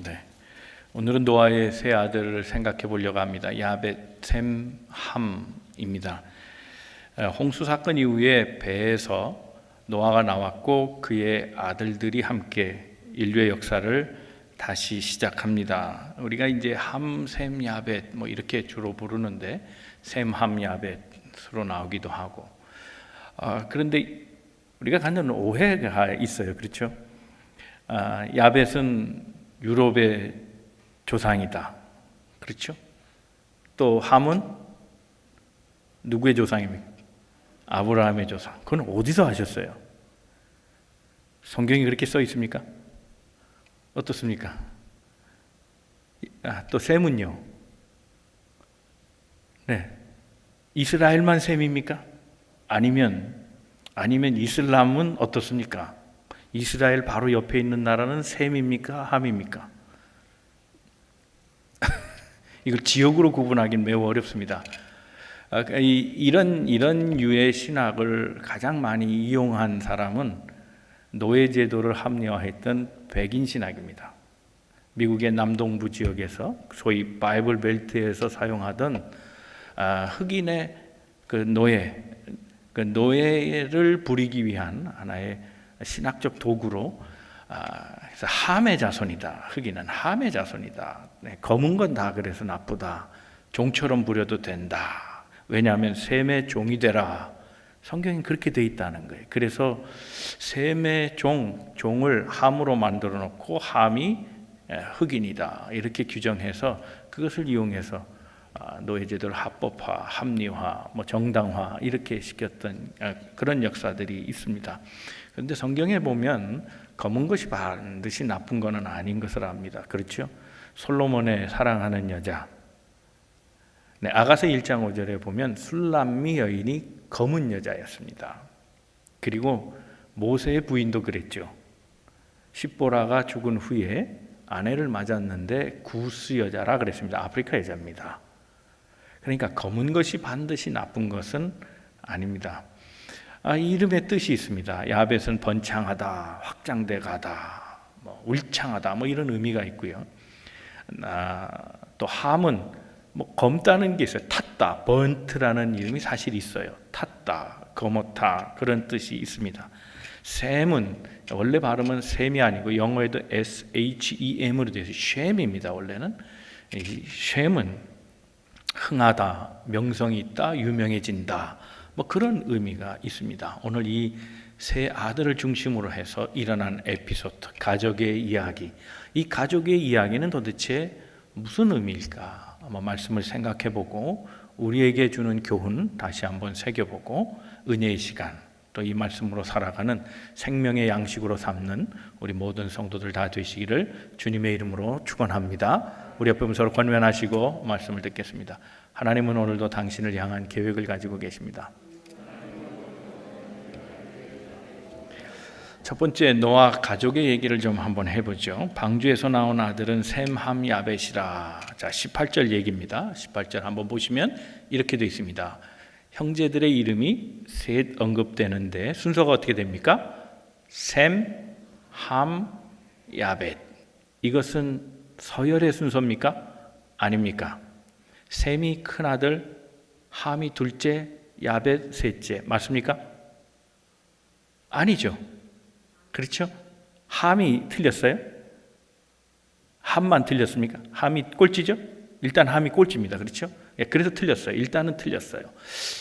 네. 오늘은 노아의 세 아들을 생각해 보려고 합니다. 야벳, 셈, 함입니다. 홍수 사건 이후에 배에서 노아가 나왔고 그의 아들들이 함께 인류의 역사를 다시 시작합니다. 우리가 이제 함, 셈, 야벳 뭐 이렇게 주로 부르는데 셈, 함, 야벳으로 나오기도 하고 그런데 우리가 갖는 오해가 있어요. 그렇죠? 야벳은 유럽의 조상이다. 그렇죠? 또 함은 누구의 조상입니까? 아브라함의 조상. 그건 어디서 하셨어요? 성경이 그렇게 써 있습니까? 어떻습니까? 또 셈은요? 네. 이스라엘만 셈입니까? 아니면 이슬람은 어떻습니까? 이스라엘 바로 옆에 있는 나라는 셈입니까? 함입니까? 이걸 지역으로 구분하기는 매우 어렵습니다. 이런 유의 신학을 가장 많이 이용한 사람은 노예 제도를 합리화했던 백인 신학입니다. 미국의 남동부 지역에서 소위 바이블 벨트에서 사용하던 흑인의 그 노예를 부리기 위한 하나의 신학적 도구로 그래서 함의 자손이다. 흑인은 함의 자손이다. 검은 건 다 그래서 나쁘다. 종처럼 부려도 된다. 왜냐하면 셈의 종이 되라. 성경이 그렇게 돼 있다는 거예요. 그래서 셈의 종을 함으로 만들어 놓고 함이 흑인이다. 이렇게 규정해서 그것을 이용해서 노예제도를 합법화, 합리화, 정당화 이렇게 시켰던 그런 역사들이 있습니다. 그런데 성경에 보면 검은 것이 반드시 나쁜 것은 아닌 것을 압니다. 그렇죠? 솔로몬의 사랑하는 여자, 아가서 1장 5절에 보면 술람미 여인이 검은 여자였습니다. 그리고 모세의 부인도 그랬죠. 십보라가 죽은 후에 아내를 맞았는데 구스 여자라 그랬습니다. 아프리카 여자입니다. 그러니까 검은 것이 반드시 나쁜 것은 아닙니다. 이 이름의 뜻이 있습니다. 야벳은 번창하다, 확장돼 가다, 울창하다 이런 의미가 있고요. 또 함은 검다는 게 있어요. 탔다, 번트라는 이름이 사실 있어요. 탔다, 검었다 그런 뜻이 있습니다. 셈은 원래 발음은 셈이 아니고 영어에도 SHEM으로 되어 있어요. 셈입니다. 원래는 셈은 흥하다, 명성이 있다, 유명해진다 그런 의미가 있습니다. 오늘 이 세 아들을 중심으로 해서 일어난 에피소드, 가족의 이야기. 이 가족의 이야기는 도대체 무슨 의미일까? 한번 말씀을 생각해보고 우리에게 주는 교훈 다시 한번 새겨보고 은혜의 시간 또 이 말씀으로 살아가는 생명의 양식으로 삼는 우리 모든 성도들 다 되시기를 주님의 이름으로 축원합니다. 우리 옆에 서로 권면하시고 말씀을 듣겠습니다. 하나님은 오늘도 당신을 향한 계획을 가지고 계십니다. 첫 번째 노아 가족의 얘기를 좀 한번 해보죠. 방주에서 나온 아들은 셈, 함, 야벳이라. 자, 18절 얘기입니다. 18절 한번 보시면 이렇게 되어 있습니다. 형제들의 이름이 셋 언급되는데 순서가 어떻게 됩니까? 셈, 함, 야벳. 이것은 서열의 순서입니까? 아닙니까? 셈이 큰아들, 함이 둘째, 야벳 셋째. 맞습니까? 아니죠. 그렇죠? 함이 틀렸어요? 함만 틀렸습니까? 함이 꼴찌죠? 일단 함이 꼴찌입니다. 그렇죠? 그래서 틀렸어요. 일단은 틀렸어요.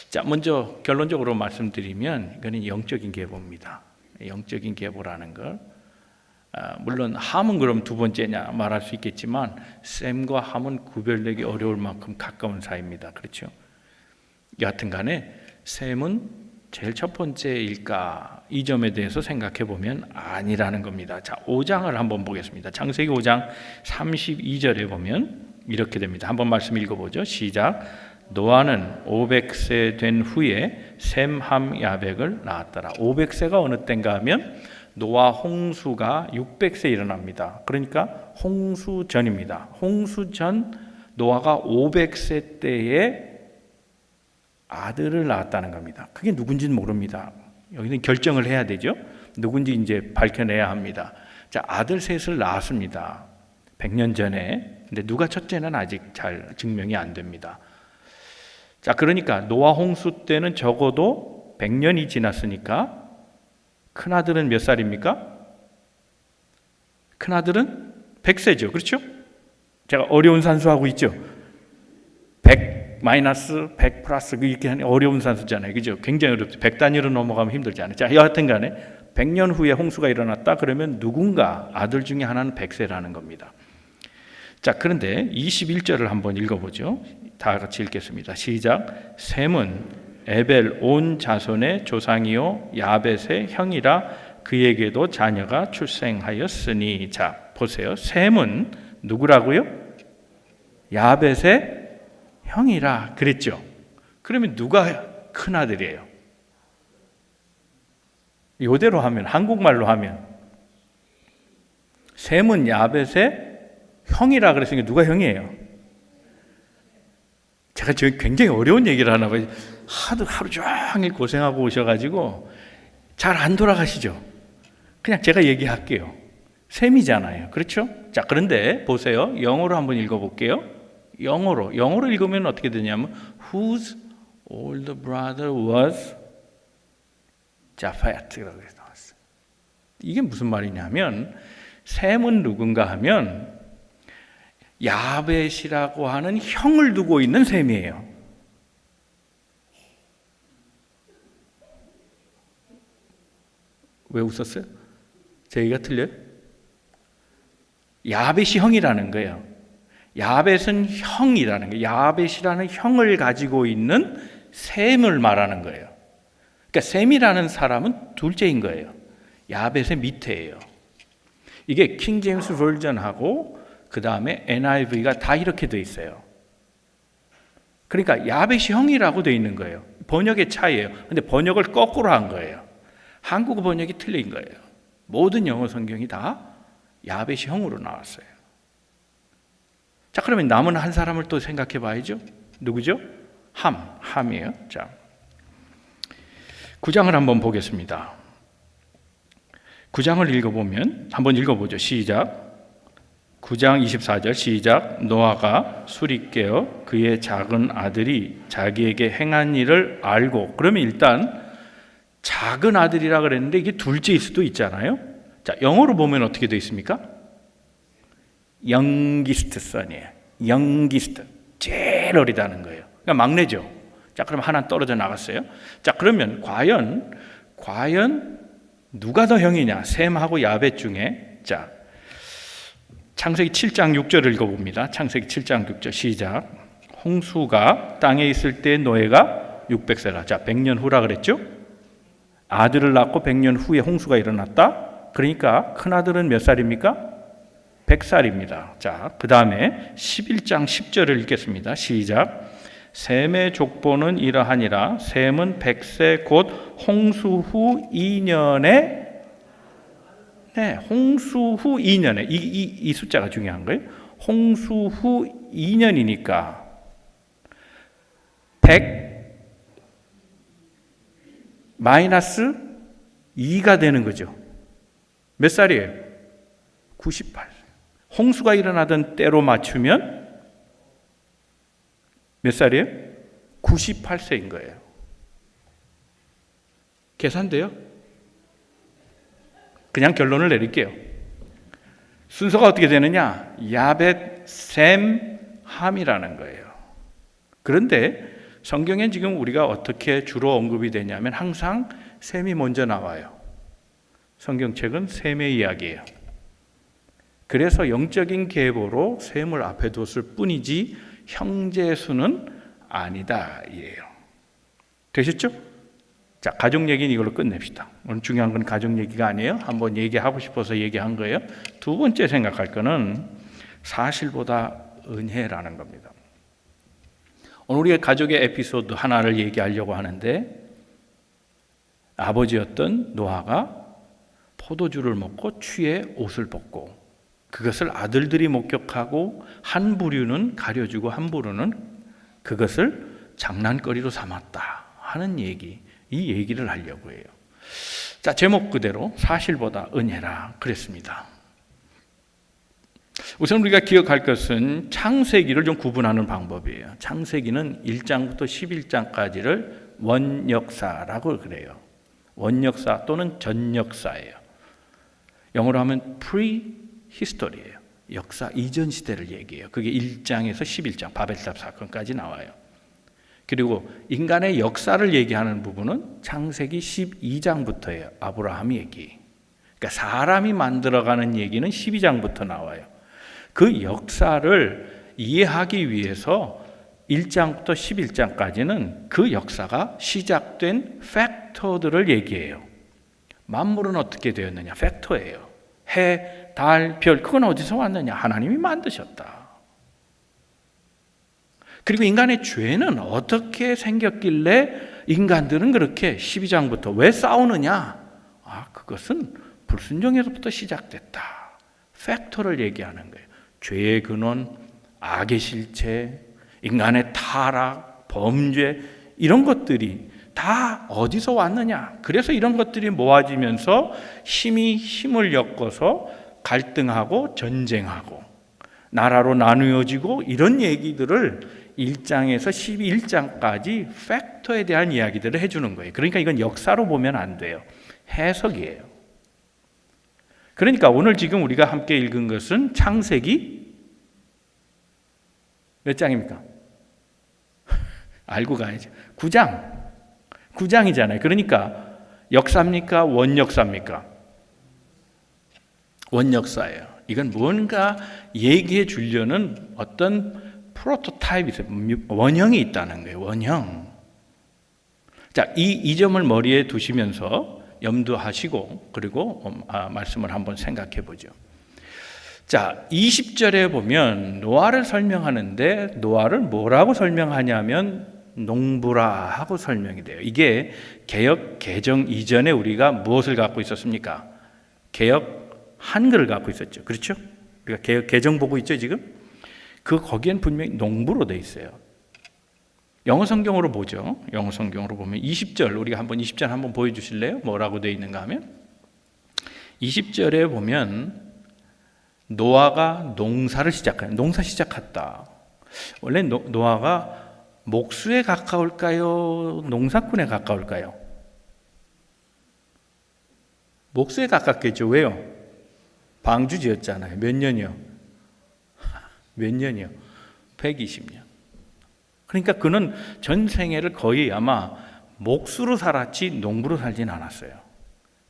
자, 먼저 결론적으로 말씀드리면 이거는 영적인 계보입니다. 영적인 계보라는 걸 물론 함은 그럼 두 번째냐 말할 수 있겠지만 셈과 함은 구별되기 어려울 만큼 가까운 사이입니다. 그렇죠? 여하튼 간에 셈은 제일 첫 번째일까? 이 점에 대해서 생각해 보면 아니라는 겁니다. 자, 5장을 한번 보겠습니다. 창세기 5장 32절에 보면 이렇게 됩니다. 한번 말씀 읽어보죠. 시작. 노아는 500세 된 후에 셈, 함, 야벳을 낳았더라. 500세가 어느 때인가 하면 노아 홍수가 600세 일어납니다. 그러니까 홍수 전입니다. 홍수 전 노아가 500세 때에 아들을 낳았다는 겁니다. 그게 누군지는 모릅니다. 여기는 결정을 해야 되죠. 누군지 이제 밝혀내야 합니다. 자, 아들 셋을 낳았습니다. 100년 전에. 근데 누가 첫째는 아직 잘 증명이 안 됩니다. 자, 그러니까 노아 홍수 때는 적어도 100년이 지났으니까 큰아들은 몇 살입니까? 큰아들은 100세죠. 그렇죠? 제가 어려운 산수하고 있죠. 100 마이너스 100 플러스 이렇게 하는 어려운 산수잖아요. 그죠? 굉장히 어렵죠. 100 단위로 넘어가면 힘들잖아요. 자, 여하튼 간에 100년 후에 홍수가 일어났다 그러면 누군가 아들 중에 하나는 100세라는 겁니다. 자, 그런데 21절을 한번 읽어보죠. 다 같이 읽겠습니다. 시작. 셈은 에벨 온 자손의 조상이요 야벳의 형이라 그에게도 자녀가 출생하였으니. 자, 보세요. 셈은 누구라고요? 야벳의 형이라 그랬죠. 그러면 누가 큰아들이에요? 이대로 하면, 한국말로 하면 셈은 야벳의 형이라 그랬으니까 누가 형이에요? 제가 굉장히 어려운 얘기를 하나 봐요. 하루 종일 고생하고 오셔가지고 잘 안 돌아가시죠? 그냥 제가 얘기할게요. 셈이잖아요. 그렇죠? 자, 그런데 보세요. 영어로 한번 읽어볼게요. 영어로 읽으면 어떻게 되냐면 Whose older brother was Japheth라고 나왔어요. 이게 무슨 말이냐면 셈은 누군가 하면 야벳이라고 하는 형을 두고 있는 셈이에요. 왜 웃었어요? 제 얘기가 틀려요? 야벳이 형이라는 거예요. 야벳은 형이라는 거예요. 야벳이라는 형을 가지고 있는 셈을 말하는 거예요. 그러니까 셈이라는 사람은 둘째인 거예요. 야벳의 밑에예요. 이게 킹 제임스 버전하고 그 다음에 NIV가 다 이렇게 돼 있어요. 그러니까 야벳이 형이라고 돼 있는 거예요. 번역의 차이예요. 근데 번역을 거꾸로 한 거예요. 한국어 번역이 틀린 거예요. 모든 영어 성경이 다 야벳이 형으로 나왔어요. 자, 그러면 남은 한 사람을 또 생각해 봐야죠. 누구죠? 함이에요. 자, 9장을 한번 보겠습니다. 9장을 읽어보면 한번 읽어보죠. 시작. 9장 24절 시작. 노아가 술이 깨어 그의 작은 아들이 자기에게 행한 일을 알고. 그러면 일단 작은 아들이라 그랬는데 이게 둘째일 수도 있잖아요. 자, 영어로 보면 어떻게 되어 있습니까? youngest son이에요. youngest, 제일 어리다는 거예요. 그러니까 막내죠. 자, 그럼 하나 떨어져 나갔어요. 자, 그러면 과연 누가 더 형이냐? 셈하고 야벳 중에. 자, 창세기 7장 6절을 읽어봅니다. 창세기 7장 6절 시작. 홍수가 땅에 있을 때 노예가 600세라. 자, 100년 후라 그랬죠? 아들을 낳고 100년 후에 홍수가 일어났다. 그러니까 큰아들은 몇 살입니까? 100살입니다. 자, 그 다음에 11장 10절을 읽겠습니다. 시작. 셈의 족보는 이러하니라. 셈은 100세 곧 홍수 후 2년에 홍수 후 2년에 이 숫자가 중요한 거예요. 홍수 후 2년이니까 100 마이너스 2가 되는 거죠. 몇 살이에요? 98. 홍수가 일어나던 때로 맞추면 몇 살이에요? 98세인 거예요. 계산돼요? 그냥 결론을 내릴게요. 순서가 어떻게 되느냐? 야벳, 셈, 함이라는 거예요. 그런데 성경엔 지금 우리가 어떻게 주로 언급이 되냐면 항상 셈이 먼저 나와요. 성경책은 셈의 이야기예요. 그래서 영적인 계보로 셈을 앞에 뒀을 뿐이지 형제 수는 아니다 이에요. 되셨죠? 자, 가족 얘기는 이걸로 끝냅시다. 오늘 중요한 건 가족 얘기가 아니에요. 한번 얘기하고 싶어서 얘기한 거예요. 두 번째 생각할 거는 사실보다 은혜라는 겁니다. 오늘 우리가 가족의 에피소드 하나를 얘기하려고 하는데 아버지였던 노아가 포도주를 먹고 취해 옷을 벗고 그것을 아들들이 목격하고 한 부류는 가려주고 한 부류는 그것을 장난거리로 삼았다 하는 얘기, 이 얘기를 하려고 해요. 자, 제목 그대로 사실보다 은혜라 그랬습니다. 우선 우리가 기억할 것은 창세기를 좀 구분하는 방법이에요. 창세기는 1장부터 11장까지를 원역사라고 그래요. 원역사 또는 전역사예요. 영어로 하면 prehistory예요. 역사 이전 시대를 얘기해요. 그게 1장에서 11장 바벨탑 사건까지 나와요. 그리고 인간의 역사를 얘기하는 부분은 창세기 12장부터예요. 아브라함 얘기. 그러니까 사람이 만들어가는 얘기는 12장부터 나와요. 그 역사를 이해하기 위해서 1장부터 11장까지는 그 역사가 시작된 팩터들을 얘기해요. 만물은 어떻게 되었느냐? 팩터예요. 해, 달, 별, 그건 어디서 왔느냐? 하나님이 만드셨다. 그리고 인간의 죄는 어떻게 생겼길래 인간들은 그렇게 12장부터 왜 싸우느냐? 그것은 불순종에서부터 시작됐다. 팩터를 얘기하는 거예요. 죄의 근원, 악의 실체, 인간의 타락, 범죄 이런 것들이 다 어디서 왔느냐? 그래서 이런 것들이 모아지면서 힘이 힘을 엮어서 갈등하고 전쟁하고 나라로 나누어지고 이런 얘기들을 1장에서 11장까지 팩터에 대한 이야기들을 해주는 거예요. 그러니까 이건 역사로 보면 안 돼요. 해석이에요. 그러니까 오늘 지금 우리가 함께 읽은 것은 창세기 몇 장입니까? 알고 가야죠. 9장이잖아요. 그러니까 역사입니까? 원역사입니까? 원역사예요. 이건 뭔가 얘기해 주려는 어떤 프로토타입이 있어요. 원형이 있다는 거예요. 원형. 자, 이 점을 머리에 두시면서 염두하시고 그리고 말씀을 한번 생각해 보죠. 자, 20절에 보면 노아를 설명하는데 노아를 뭐라고 설명하냐면 농부라 하고 설명이 돼요. 이게 개역 개정 이전에 우리가 무엇을 갖고 있었습니까? 개역 한글을 갖고 있었죠. 그렇죠? 우리가 개역 개정 보고 있죠, 지금? 거기엔 분명히 농부로 돼 있어요. 영어 성경으로 보죠. 영어 성경으로 보면 20절, 우리가 한번 20절 한번 보여주실래요? 뭐라고 돼 있는가 하면 20절에 보면 노아가 농사를 시작해요. 농사 시작했다. 원래 노아가 목수에 가까울까요? 농사꾼에 가까울까요? 목수에 가깝겠죠. 왜요? 방주 지었잖아요. 몇 년이요? 몇 년이요? 120년. 그러니까 그는 전 생애를 거의 아마 목수로 살았지 농부로 살진 않았어요.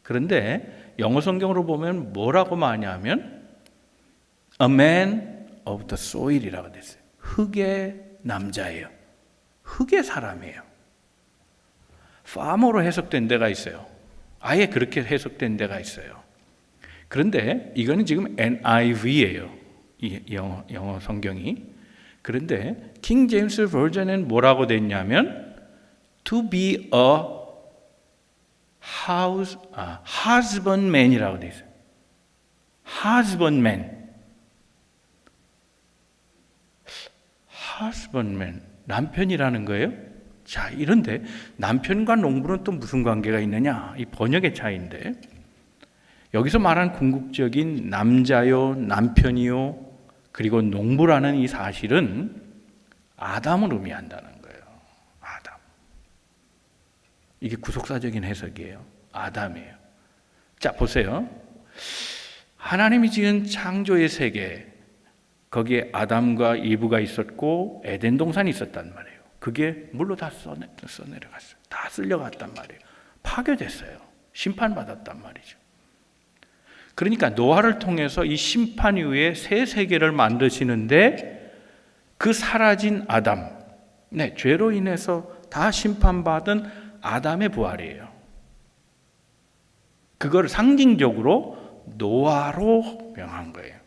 그런데 영어 성경으로 보면 뭐라고 많이 하면 A man of the soil이라고 됐어요. 흙의 남자예요. 흙의 사람이에요. farmer로 해석된 데가 있어요. 아예 그렇게 해석된 데가 있어요. 그런데 이거는 지금 NIV예요. 이 영어 성경이. 그런데 킹 제임스 버전은 뭐라고 돼 있냐면 to be a husbandman이라고 돼 있어요. husbandman. 남편이라는 거예요? 자, 이런데 남편과 농부는 또 무슨 관계가 있느냐? 이 번역의 차이인데 여기서 말하는 궁극적인 남자요, 남편이요, 그리고 농부라는 이 사실은 아담을 의미한다는 거예요. 아담. 이게 구속사적인 해석이에요. 아담이에요. 자, 보세요. 하나님이 지은 창조의 세계, 거기에 아담과 이브가 있었고 에덴 동산이 있었단 말이에요. 그게 물로 다 써내려갔어요. 다 쓸려갔단 말이에요. 파괴됐어요. 심판받았단 말이죠. 그러니까 노아를 통해서 이 심판 이후에 새 세계를 만드시는데 그 사라진 아담, 죄로 인해서 다 심판받은 아담의 부활이에요. 그걸 상징적으로 노아로 명한 거예요.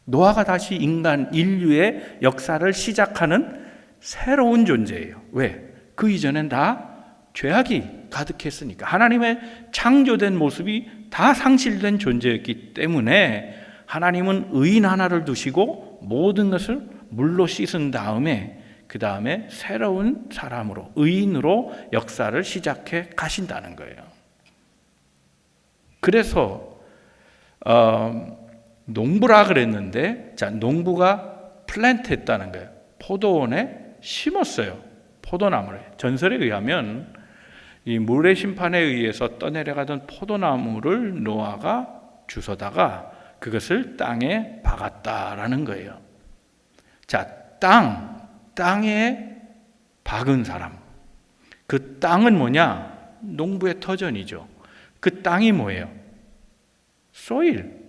노아가 다시 인류의 역사를 시작하는 새로운 존재예요. 왜? 그 이전엔 다 죄악이 가득했으니까. 하나님의 창조된 모습이 다 상실된 존재였기 때문에 하나님은 의인 하나를 두시고 모든 것을 물로 씻은 다음에 그 다음에 새로운 사람으로, 의인으로 역사를 시작해 가신다는 거예요. 그래서 농부라 그랬는데, 자, 농부가 플랜트 했다는 거예요. 포도원에 심었어요. 포도나무를. 전설에 의하면 이 물의 심판에 의해서 떠내려가던 포도나무를 노아가 주워다가 그것을 땅에 박았다라는 거예요. 자, 땅에 박은 사람. 그 땅은 뭐냐? 농부의 터전이죠. 그 땅이 뭐예요? 소일,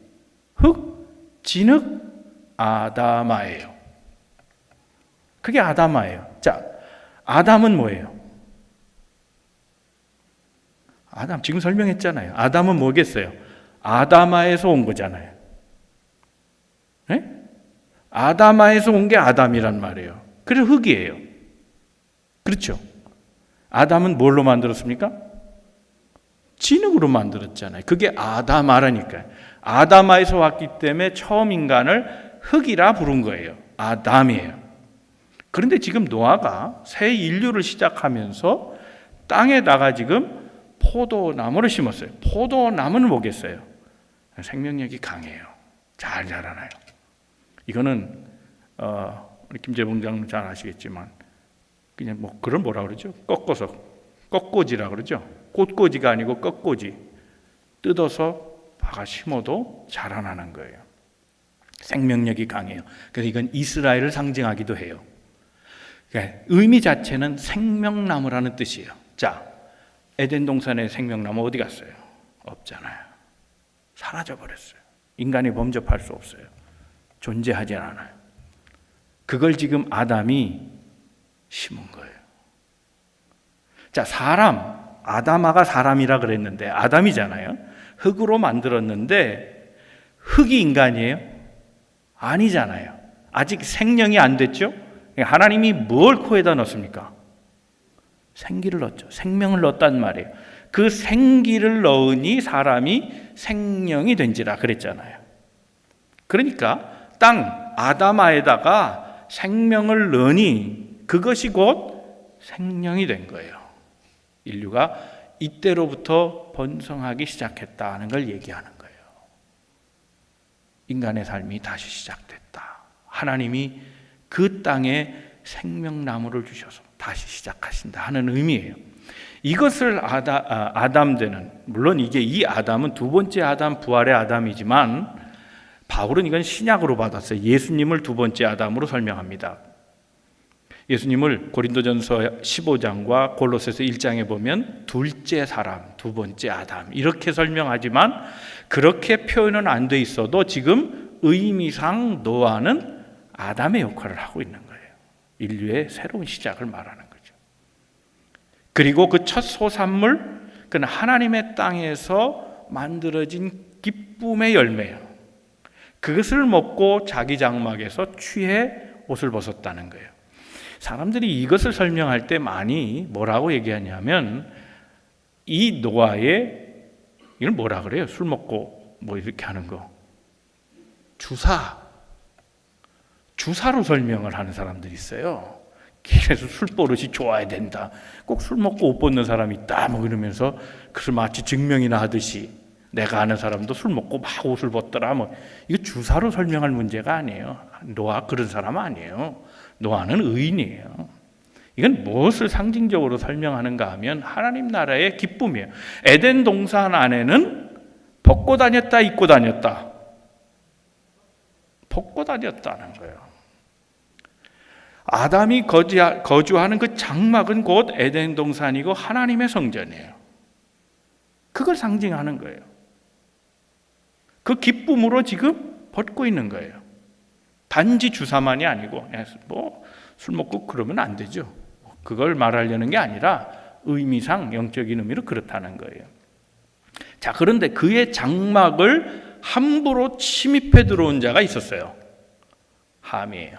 흙, 진흙, 아다마예요. 그게 아다마예요. 자, 아담은 뭐예요? 아담, 지금 설명했잖아요. 아담은 뭐겠어요? 아다마에서 온 거잖아요. 네? 아다마에서 온 게 아담이란 말이에요. 그래서 흙이에요. 그렇죠? 아담은 뭘로 만들었습니까? 진흙으로 만들었잖아요. 그게 아다마라니까요. 아다마에서 왔기 때문에 처음 인간을 흙이라 부른 거예요. 아담이에요. 그런데 지금 노아가 새 인류를 시작하면서 땅에다가 지금 포도나무를 심었어요. 포도나무는 뭐겠어요? 생명력이 강해요. 잘 자라나요. 이거는 우리 김재봉 장님 잘 아시겠지만 그냥 뭐 그걸 뭐라 그러죠? 꺾어서 꺾꽂이라 그러죠. 꽃꽂이가 아니고 꺾꽂이. 뜯어서 박아 심어도 자라나는 거예요. 생명력이 강해요. 그래서 이건 이스라엘을 상징하기도 해요. 그러니까 의미 자체는 생명나무라는 뜻이에요. 자, 에덴 동산의 생명나무 어디 갔어요? 없잖아요. 사라져 버렸어요. 인간이 범접할 수 없어요. 존재하지 않아요. 그걸 지금 아담이 심은 거예요. 자, 사람, 아담아가 사람이라 그랬는데 아담이잖아요. 흙으로 만들었는데 흙이 인간이에요? 아니잖아요. 아직 생명이 안 됐죠? 하나님이 뭘 코에다 넣습니까? 생기를 넣었죠. 생명을 넣었단 말이에요. 그 생기를 넣으니 사람이 생명이 된지라 그랬잖아요. 그러니까 땅 아담아에다가 생명을 넣으니 그것이 곧 생명이 된 거예요. 인류가 이때로부터 번성하기 시작했다는 걸 얘기하는 거예요. 인간의 삶이 다시 시작됐다. 하나님이 그 땅에 생명나무를 주셔서 다시 시작하신다 하는 의미예요. 이것을 아담되는, 물론 이게 이 아담은 두 번째 아담, 부활의 아담이지만 바울은 이건 신약으로 받았어요. 예수님을 두 번째 아담으로 설명합니다. 예수님을 고린도전서 15장과 골로새서 1장에 보면 둘째 사람, 두 번째 아담 이렇게 설명하지만 그렇게 표현은 안 돼 있어도 지금 의미상 노아는 아담의 역할을 하고 있는 거예요. 인류의 새로운 시작을 말하는 거죠. 그리고 그 첫 소산물, 그는 하나님의 땅에서 만들어진 기쁨의 열매예요. 그것을 먹고 자기 장막에서 취해 옷을 벗었다는 거예요. 사람들이 이것을 설명할 때 많이 뭐라고 얘기하냐면 이 노아의, 이걸 뭐라 그래요? 술 먹고 뭐 이렇게 하는 거, 주사로 설명을 하는 사람들이 있어요. 그래서 술버릇이 좋아야 된다. 꼭 술 먹고 옷 벗는 사람이 있다. 뭐 이러면서 그걸 마치 증명이나 하듯이 내가 아는 사람도 술 먹고 막 옷을 벗더라. 뭐 이거 주사로 설명할 문제가 아니에요. 노아 그런 사람 아니에요. 노아는 의인이에요. 이건 무엇을 상징적으로 설명하는가 하면 하나님 나라의 기쁨이에요. 에덴 동산 안에는 벗고 다녔다, 입고 다녔다. 벗고 다녔다는 거예요. 아담이 거주하는 그 장막은 곧 에덴 동산이고 하나님의 성전이에요. 그걸 상징하는 거예요. 그 기쁨으로 지금 벗고 있는 거예요. 단지 주사만이 아니고 뭐 술 먹고 그러면 안 되죠. 그걸 말하려는 게 아니라 의미상 영적인 의미로 그렇다는 거예요. 자, 그런데 그의 장막을 함부로 침입해 들어온 자가 있었어요. 함이에요.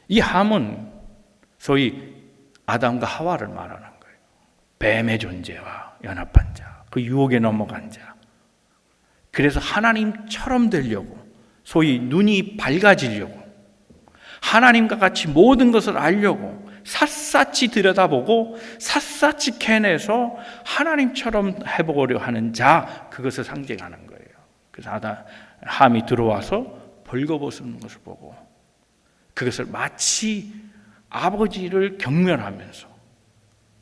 이 함은 소위 아담과 하와를 말하는 거예요. 뱀의 존재와 연합한 자, 그 유혹에 넘어간 자. 그래서 하나님처럼 되려고, 소위 눈이 밝아지려고, 하나님과 같이 모든 것을 알려고 샅샅이 들여다보고 샅샅이 캐내서 하나님처럼 해보려 하는 자, 그것을 상징하는 거예요. 그래서 함이 들어와서 벌거벗는 것을 보고 그것을 마치 아버지를 경멸하면서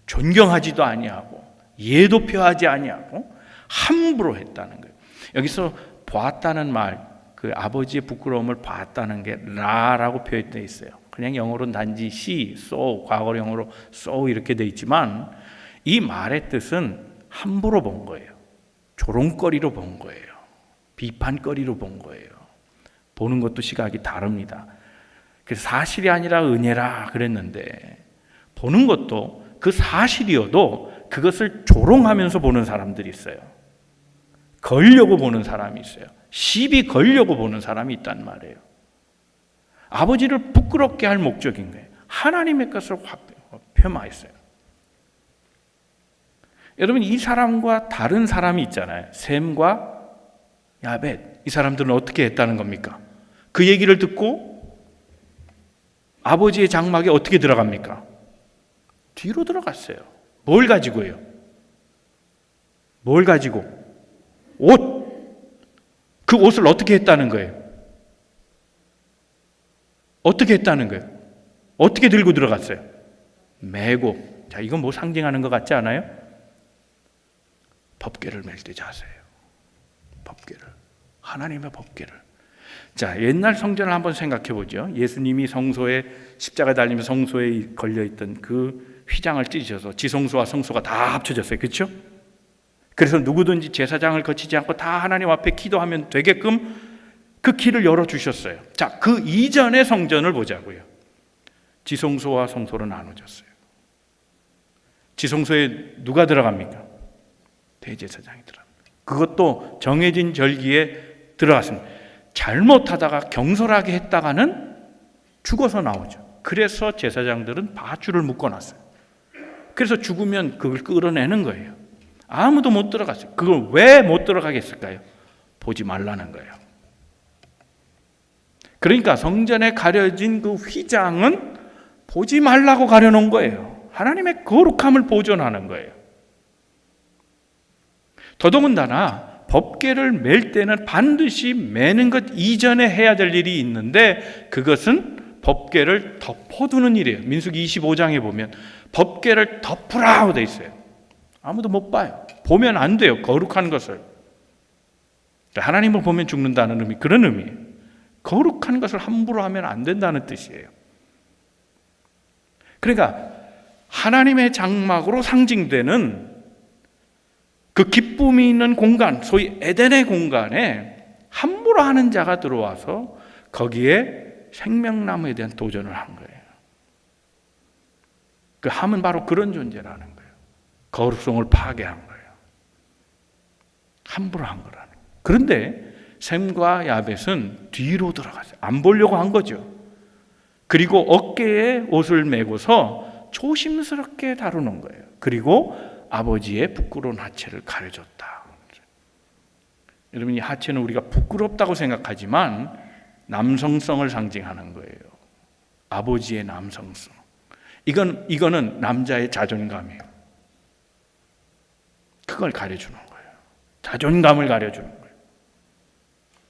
존경하지도 아니하고 예도 표하지 아니하고 함부로 했다는 거예요. 여기서 보았다는 말, 그 아버지의 부끄러움을 봤다는 게 라라고 표현되어 있어요. 그냥 영어로는 단지 see, saw, 과거형으로 saw 이렇게 되어 있지만 이 말의 뜻은 함부로 본 거예요. 조롱거리로 본 거예요. 비판거리로 본 거예요. 보는 것도 시각이 다릅니다. 그래서 사실이 아니라 은혜라 그랬는데 보는 것도 그 사실이어도 그것을 조롱하면서 보는 사람들이 있어요. 걸려고 보는 사람이 있어요. 시비 걸려고 보는 사람이 있단 말이에요. 아버지를 부끄럽게 할 목적인 거예요. 하나님의 것을 폄하했어요. 여러분, 이 사람과 다른 사람이 있잖아요. 셈과 야벳. 이 사람들은 어떻게 했다는 겁니까? 그 얘기를 듣고 아버지의 장막에 어떻게 들어갑니까? 뒤로 들어갔어요. 뭘 가지고요? 뭘 가지고? 옷! 그 옷을 어떻게 했다는 거예요? 어떻게 했다는 거예요? 어떻게 들고 들어갔어요? 메고. 자, 이건 뭐 상징하는 것 같지 않아요? 법궤를 맬 때 자세예요. 법궤를. 하나님의 법궤를. 자, 옛날 성전을 한번 생각해 보죠. 예수님이 성소에 십자가 달리며 성소에 걸려있던 그 휘장을 찢으셔서 지성소와 성소가 다 합쳐졌어요. 그렇죠? 그래서 누구든지 제사장을 거치지 않고 다 하나님 앞에 기도하면 되게끔 그 길을 열어주셨어요. 자, 그 이전의 성전을 보자고요. 지성소와 성소로 나눠졌어요. 지성소에 누가 들어갑니까? 대제사장이 들어갑니다. 그것도 정해진 절기에 들어갔습니다. 잘못하다가 경솔하게 했다가는 죽어서 나오죠. 그래서 제사장들은 밧줄을 묶어놨어요. 그래서 죽으면 그걸 끌어내는 거예요. 아무도 못 들어갔어요. 그걸 왜 못 들어가겠을까요? 보지 말라는 거예요. 그러니까 성전에 가려진 그 휘장은 보지 말라고 가려놓은 거예요. 하나님의 거룩함을 보존하는 거예요. 더더군다나 법궤를 맬 때는 반드시 매는 것 이전에 해야 될 일이 있는데 그것은 법궤를 덮어두는 일이에요. 민수기 25장에 보면 법궤를 덮으라고 돼 있어요. 아무도 못 봐요. 보면 안 돼요. 거룩한 것을. 하나님을 보면 죽는다는 의미, 그런 의미예요. 거룩한 것을 함부로 하면 안 된다는 뜻이에요. 그러니까 하나님의 장막으로 상징되는 그 기쁨이 있는 공간, 소위 에덴의 공간에 함부로 하는 자가 들어와서 거기에 생명나무에 대한 도전을 한 거예요. 그 함은 바로 그런 존재라는 거예요. 거룩성을 파괴한 거예요. 함부로 한 거라는 거예요. 그런데 셈과 야벳은 뒤로 들어갔어요. 안 보려고 한 거죠. 그리고 어깨에 옷을 메고서 조심스럽게 다루는 거예요. 그리고 아버지의 부끄러운 하체를 가려줬다. 여러분, 이 하체는 우리가 부끄럽다고 생각하지만 남성성을 상징하는 거예요. 아버지의 남성성. 이거는 남자의 자존감이에요. 그걸 가려주는 거예요. 자존감을 가려주는 거예요.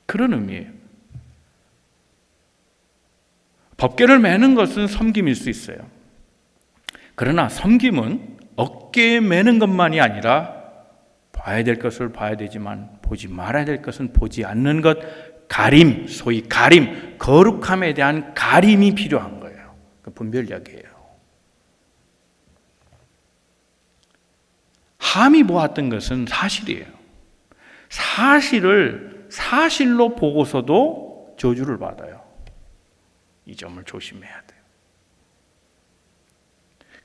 그런 의미예요. 법궤를 매는 것은 섬김일 수 있어요. 그러나 섬김은 어깨에 매는 것만이 아니라 봐야 될 것을 봐야 되지만 보지 말아야 될 것은 보지 않는 것, 가림, 소위 가림, 거룩함에 대한 가림이 필요한 거예요. 그 분별력이에요. 함이 보았던 것은 사실이에요. 사실을 사실로 보고서도 저주를 받아요. 이 점을 조심해야 돼요.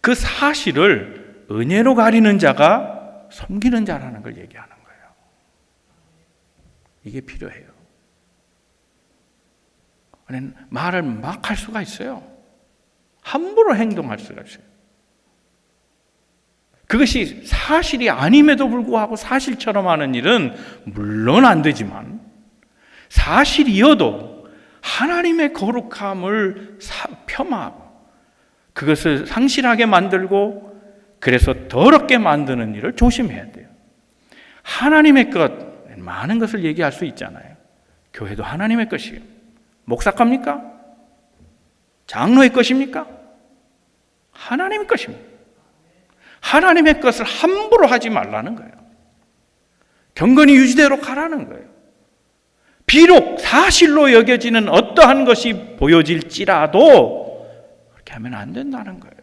그 사실을 은혜로 가리는 자가 섬기는 자라는 걸 얘기하는 거예요. 이게 필요해요. 말을 막 할 수가 있어요. 함부로 행동할 수가 있어요. 그것이 사실이 아님에도 불구하고 사실처럼 하는 일은 물론 안 되지만 사실이어도 하나님의 거룩함을 폄하하고 그것을 상실하게 만들고 그래서 더럽게 만드는 일을 조심해야 돼요. 하나님의 것, 많은 것을 얘기할 수 있잖아요. 교회도 하나님의 것이에요. 목사 겁니까? 장로의 것입니까? 하나님의 것입니다. 하나님의 것을 함부로 하지 말라는 거예요. 경건이 유지대로 가라는 거예요. 비록 사실로 여겨지는 어떠한 것이 보여질지라도 그렇게 하면 안 된다는 거예요.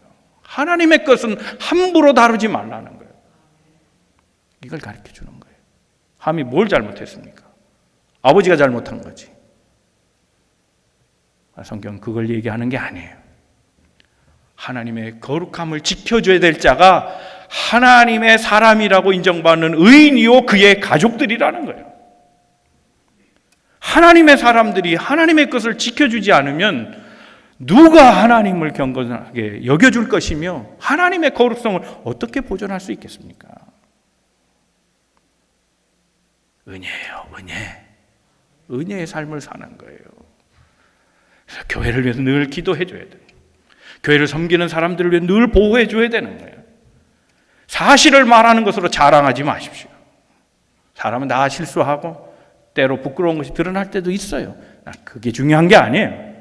하나님의 것은 함부로 다루지 말라는 거예요. 이걸 가르쳐 주는 거예요. 함이 뭘 잘못했습니까? 아버지가 잘못한 거지. 성경은 그걸 얘기하는 게 아니에요. 하나님의 거룩함을 지켜줘야 될 자가 하나님의 사람이라고 인정받는 의인이요 그의 가족들이라는 거예요. 하나님의 사람들이 하나님의 것을 지켜주지 않으면 누가 하나님을 경건하게 여겨줄 것이며 하나님의 거룩성을 어떻게 보존할 수 있겠습니까? 은혜예요, 은혜. 은혜의 삶을 사는 거예요. 그래서 교회를 위해서 늘 기도해 줘야 돼요. 교회를 섬기는 사람들을 위해 늘 보호해 줘야 되는 거예요. 사실을 말하는 것으로 자랑하지 마십시오. 사람은 다 실수하고 때로 부끄러운 것이 드러날 때도 있어요. 그게 중요한 게 아니에요.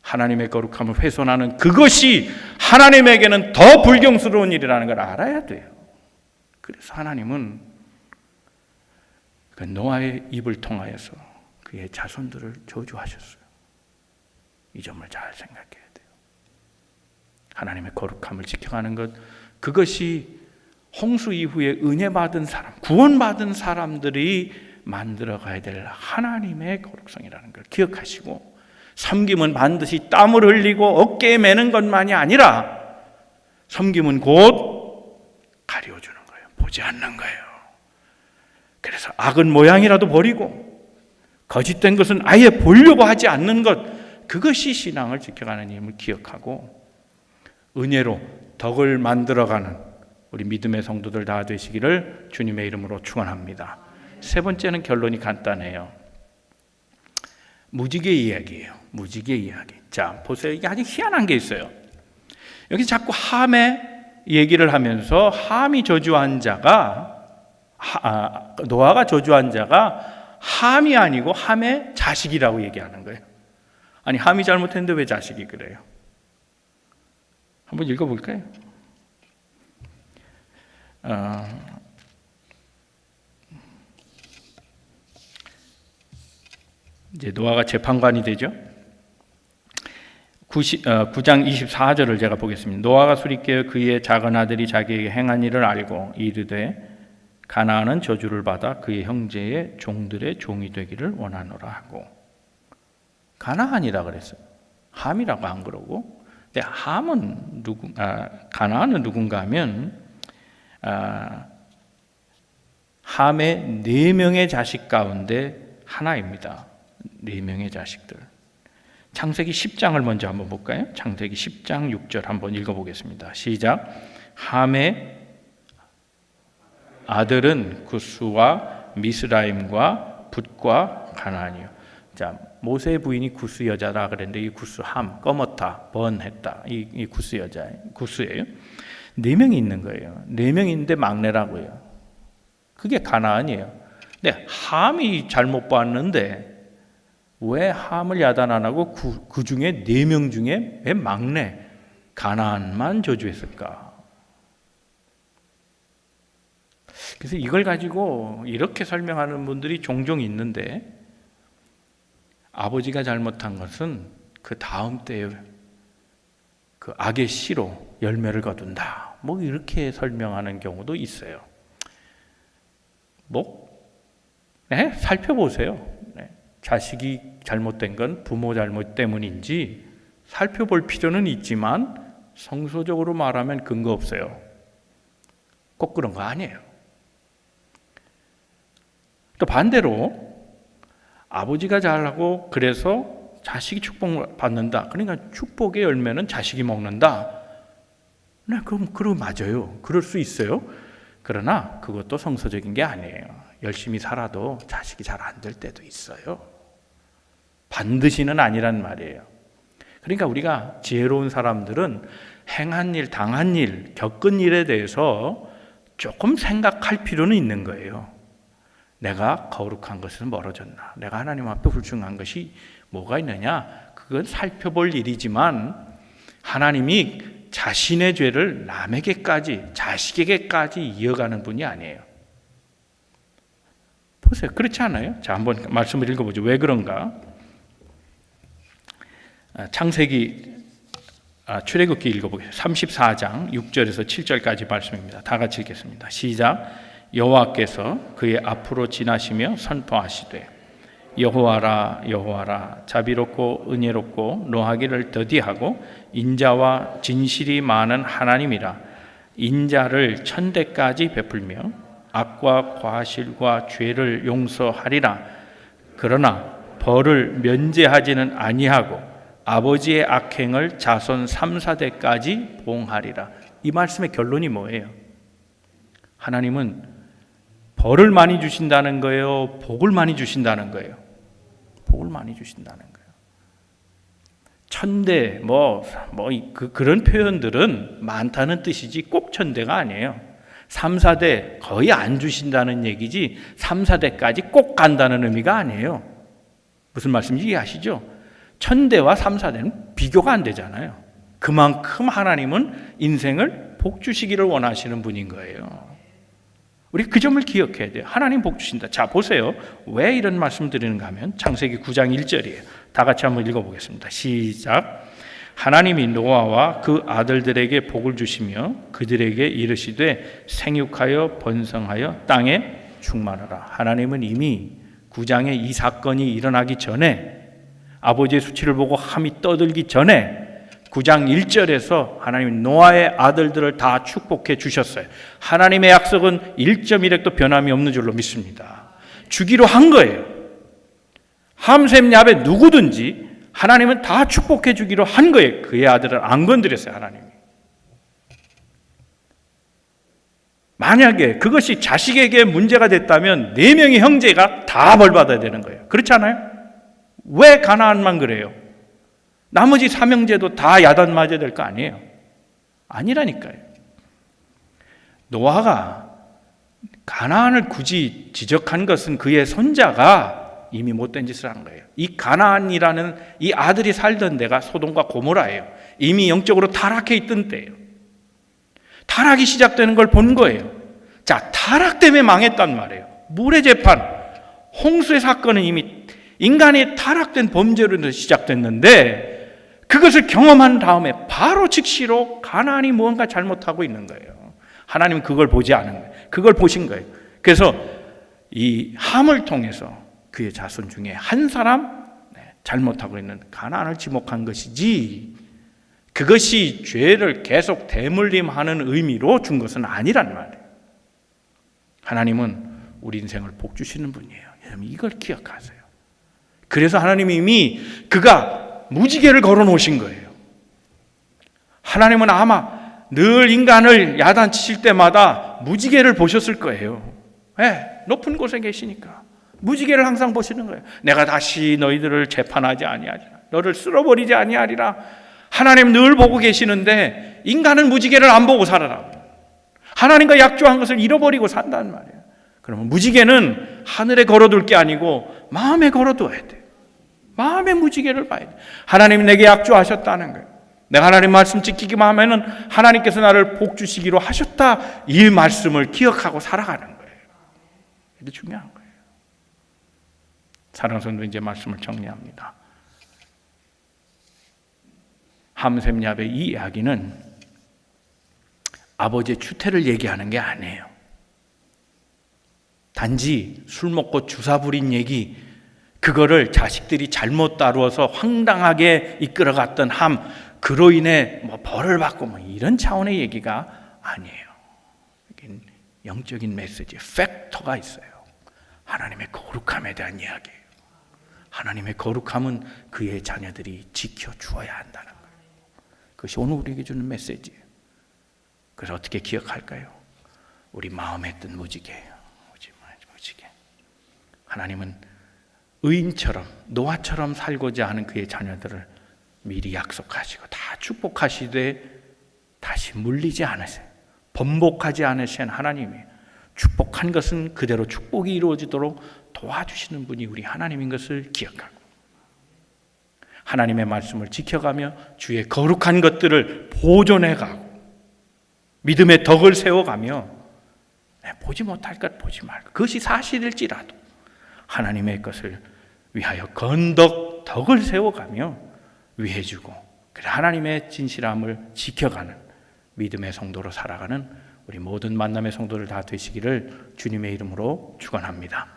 하나님의 거룩함을 훼손하는 그것이 하나님에게는 더 불경스러운 일이라는 걸 알아야 돼요. 그래서 하나님은 그 노아의 입을 통하여서 그의 자손들을 저주하셨어요. 이 점을 잘 생각해야 돼요. 하나님의 거룩함을 지켜가는 것, 그것이 홍수 이후에 은혜 받은 사람, 구원받은 사람들이 만들어가야 될 하나님의 거룩성이라는 걸 기억하시고, 섬김은 반드시 땀을 흘리고 어깨에 매는 것만이 아니라 섬김은 곧 가려주는 거예요. 보지 않는 거예요. 그래서 악은 모양이라도 버리고 거짓된 것은 아예 보려고 하지 않는 것, 그것이 신앙을 지켜가는 힘을 기억하고 은혜로 덕을 만들어가는 우리 믿음의 성도들 다 되시기를 주님의 이름으로 축원합니다. 세 번째는 결론이 간단해요. 무지개 이야기예요. 무지개 이야기. 자, 보세요. 이게 아주 희한한 게 있어요. 여기 자꾸 함의 얘기를 하면서 함이 저주한 자가 노아가 저주한 자가 함이 아니고 함의 자식이라고 얘기하는 거예요. 아니, 함이 잘못했는데 왜 자식이 그래요? 한번 읽어볼까요? 이제 노아가 재판관이 되죠. 9장 24절을 제가 보겠습니다. 노아가 술이 깨어 그의 작은 아들이 자기에게 행한 일을 알고 이르되 가나안은 저주를 받아 그의 형제의 종들의 종이 되기를 원하노라 하고. 가나안이라 그랬어요. 함이라고 안 그러고. 근데 함은 가나안은 누군가 하면 함의 4명의 자식 가운데 하나입니다. 4명의 자식들. 창세기 10장을 먼저 한번 볼까요? 창세기 10장 6절 한번 읽어보겠습니다. 시작. 함의 아들은 구스와 미스라임과 붓과 가나안이요. 자, 모세의 부인이 구스 여자라 그랬는데 이 구스 함, 꺼멓다, 번했다. 이 구스 여자예요. 구스예요. 4명이 있는 거예요. 4명이 있는데 막내라고요. 그게 가나안이에요. 근데 함이 잘못 봤는데 왜 함을 야단 안 하고 그 중에 4명 중에 왜 막내 가나안만 저주했을까? 그래서 이걸 가지고 이렇게 설명하는 분들이 종종 있는데, 아버지가 잘못한 것은 그 다음 때에 그 악의 씨로 열매를 거둔다, 뭐 이렇게 설명하는 경우도 있어요. 네? 살펴보세요. 네. 자식이 잘못된 건 부모 잘못 때문인지 살펴볼 필요는 있지만 성서적으로 말하면 근거 없어요. 꼭 그런 거 아니에요. 또 반대로 아버지가 잘하고 그래서 자식이 축복을 받는다. 그러니까 축복의 열매는 자식이 먹는다. 네, 그럼 맞아요. 그럴 수 있어요. 그러나 그것도 성서적인 게 아니에요. 열심히 살아도 자식이 잘 안 될 때도 있어요. 반드시는 아니란 말이에요. 그러니까 우리가 지혜로운 사람들은 행한 일, 당한 일, 겪은 일에 대해서 조금 생각할 필요는 있는 거예요. 내가 거룩한 것에서 멀어졌나? 내가 하나님 앞에 불충한 것이 뭐가 있느냐? 그건 살펴볼 일이지만 하나님이 자신의 죄를 남에게까지, 자식에게까지 이어가는 분이 아니에요. 보세요. 그렇지 않아요? 자, 한번 말씀을 읽어보죠. 왜 그런가? 출애굽기 읽어보겠습니다. 34장 6절에서 7절까지 말씀입니다. 다 같이 읽겠습니다. 시작. 여호와께서 그의 앞으로 지나시며 선포하시되 여호와라 여호와라 자비롭고 은혜롭고 노하기를 더디하고 인자와 진실이 많은 하나님이라. 인자를 천대까지 베풀며 악과 과실과 죄를 용서하리라. 그러나 벌을 면제하지는 아니하고 아버지의 악행을 자손 3, 4대까지 봉하리라. 이 말씀의 결론이 뭐예요? 하나님은 벌을 많이 주신다는 거예요? 복을 많이 주신다는 거예요? 복을 많이 주신다는 거예요. 천대 그런 표현들은 많다는 뜻이지 꼭 천대가 아니에요. 3, 4대 거의 안 주신다는 얘기지 3, 4대까지 꼭 간다는 의미가 아니에요. 무슨 말씀인지 이해하시죠? 천대와 3, 4대는 비교가 안 되잖아요. 그만큼 하나님은 인생을 복 주시기를 원하시는 분인 거예요. 우리 그 점을 기억해야 돼요. 하나님 복 주신다. 자, 보세요. 왜 이런 말씀 드리는가 하면 창세기 9장 1절이에요. 다 같이 한번 읽어보겠습니다. 시작. 하나님이 노아와 그 아들들에게 복을 주시며 그들에게 이르시되 생육하여 번성하여 땅에 충만하라. 하나님은 이미 9장에 이 사건이 일어나기 전에, 아버지의 수치를 보고 함이 떠들기 전에 9장 1절에서 하나님 노아의 아들들을 다 축복해 주셨어요. 하나님의 약속은 1.1획도 변함이 없는 줄로 믿습니다. 주기로 한 거예요. 함, 셈, 야벳 누구든지 하나님은 다 축복해 주기로 한 거예요. 그의 아들을 안 건드렸어요, 하나님이. 만약에 그것이 자식에게 문제가 됐다면 4명의 형제가 다 벌받아야 되는 거예요. 그렇지 않아요? 왜 가나안만 그래요? 나머지 삼형제도 다 야단 맞아야 될 거 아니에요? 아니라니까요. 노아가 가나안을 굳이 지적한 것은 그의 손자가 이미 못된 짓을 한 거예요. 이 가나안이라는 이 아들이 살던 데가 소돔과 고모라예요. 이미 영적으로 타락해 있던 때예요. 타락이 시작되는 걸 본 거예요. 자, 타락 때문에 망했단 말이에요. 물의 재판, 홍수의 사건은 이미 인간이 타락된 범죄로 시작됐는데 그것을 경험한 다음에 바로 즉시로 가나안이 무언가 잘못하고 있는 거예요. 하나님은 그걸 보지 않은 거예요. 그걸 보신 거예요. 그래서 이 함을 통해서 그의 자손 중에 한 사람 잘못하고 있는 가나안을 지목한 것이지, 그것이 죄를 계속 대물림하는 의미로 준 것은 아니란 말이에요. 하나님은 우리 인생을 복 주시는 분이에요. 여러분 이걸 기억하세요. 그래서 하나님이 이미 그가 무지개를 걸어 놓으신 거예요. 하나님은 아마 늘 인간을 야단치실 때마다 무지개를 보셨을 거예요. 높은 곳에 계시니까 무지개를 항상 보시는 거예요. 내가 다시 너희들을 재판하지 아니하리라. 너를 쓸어버리지 아니하리라. 하나님 늘 보고 계시는데 인간은 무지개를 안 보고 살아라. 하나님과 약조한 것을 잃어버리고 산단 말이에요. 그러면 무지개는 하늘에 걸어둘 게 아니고 마음에 걸어둬야 돼요. 마음의 무지개를 봐야 돼요. 하나님이 내게 약조하셨다는 거예요. 내가 하나님 말씀 지키기만 하면은 하나님께서 나를 복 주시기로 하셨다. 이 말씀을 기억하고 살아가는 거예요. 이게 중요한 거예요. 사랑하는 성도, 이제 말씀을 정리합니다. 함, 셈, 야벳 이 이야기는 아버지의 추태를 얘기하는 게 아니에요. 단지 술 먹고 주사 부린 얘기, 그거를 자식들이 잘못 다루어서 황당하게 이끌어갔던 함, 그로 인해 벌을 받고 이런 차원의 얘기가 아니에요. 여긴 영적인 메시지, 팩터가 있어요. 하나님의 거룩함에 대한 이야기예요. 하나님의 거룩함은 그의 자녀들이 지켜주어야 한다는 거예요. 그것이 오늘 우리에게 주는 메시지예요. 그래서 어떻게 기억할까요? 우리 마음에 뜬 무지개예요. 무지개. 하나님은 의인처럼, 노아처럼 살고자 하는 그의 자녀들을 미리 약속하시고 다 축복하시되 다시 물리지 않으세요. 번복하지 않으신 하나님이 축복한 것은 그대로 축복이 이루어지도록 도와주시는 분이 우리 하나님인 것을 기억하고 하나님의 말씀을 지켜가며 주의 거룩한 것들을 보존해가고 믿음의 덕을 세워가며 보지 못할 것 보지 말고 그것이 사실일지라도 하나님의 것을 위하여 건덕 덕을 세워가며 위해주고 그래 하나님의 진실함을 지켜가는 믿음의 성도로 살아가는 우리 모든 만남의 성도들 다 되시기를 주님의 이름으로 축원합니다.